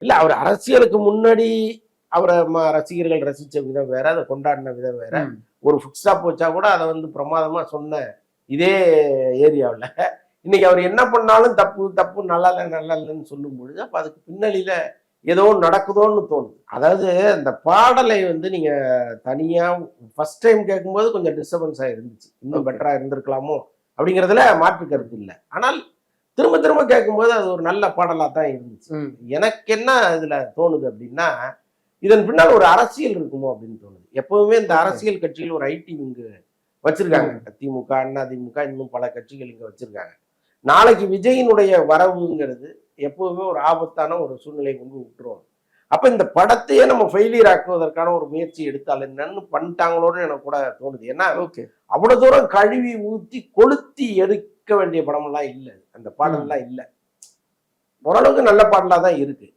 இல்ல அவர் அரசியலுக்கு முன்னாடி அவரை ரசிகர்கள் ரசிச்ச விதம் வேற, அதை கொண்டாடின விதம் வேற. ஒரு ஃபுட் ஸ்டாப் வச்சா கூட அதை வந்து பிரமாதமா சொன்ன இதே ஏரியாவில் இன்னைக்கு அவர் என்ன பண்ணாலும் தப்பு தப்பு, நல்லா இல்லை நல்லா இல்லைன்னு சொல்லும் பொழுது அப்ப அதுக்கு பின்னணியில ஏதோ நடக்குதோன்னு தோணுது. அதாவது அந்த பாடலை வந்து நீங்க தனியா ஃபர்ஸ்ட் டைம் கேட்கும்போது கொஞ்சம் டிஸ்டர்பன்ஸா இருந்துச்சு, இன்னும் பெட்டரா இருந்திருக்கலாமோ அப்படிங்கிறதுல மாற்று கருத்து இல்லை. ஆனால் திரும்ப திரும்ப கேட்கும்போது அது ஒரு நல்ல பாடலா தான் இருந்துச்சு. எனக்கு என்ன இதுல தோணுது அப்படின்னா, இதன் பின்னால் ஒரு அரசியல் இருக்குமோ அப்படின்னு தோணுது. எப்பவுமே இந்த அரசியல் கட்சியில் ஒரு ஐடி இங்கு வச்சிருக்காங்க. திமுக, அண்ணா திமுக, இன்னும் பல கட்சிகள் இங்க வச்சிருக்காங்க. நாளைக்கு விஜயினுடைய வரவுங்கிறது எப்பவுமே ஒரு ஆபத்தான ஒரு சூழ்நிலை கொண்டு விட்டுருவாங்க. அப்ப இந்த படத்தையே நம்ம ஃபெயிலியர் ஆக்குவதற்கான ஒரு முயற்சி எடுத்தால் என்னன்னு பண்ணிட்டாங்களோன்னு எனக்கு கூட தோணுது. ஏன்னா அவ்வளவு தூரம் கழுவி ஊத்தி கொளுத்தி எடுக்க வேண்டிய படம் எல்லாம் இல்லை, அந்த பாடல் எல்லாம் இல்லை. ஓரளவுக்கு நல்ல பாடலா தான் இருக்கு.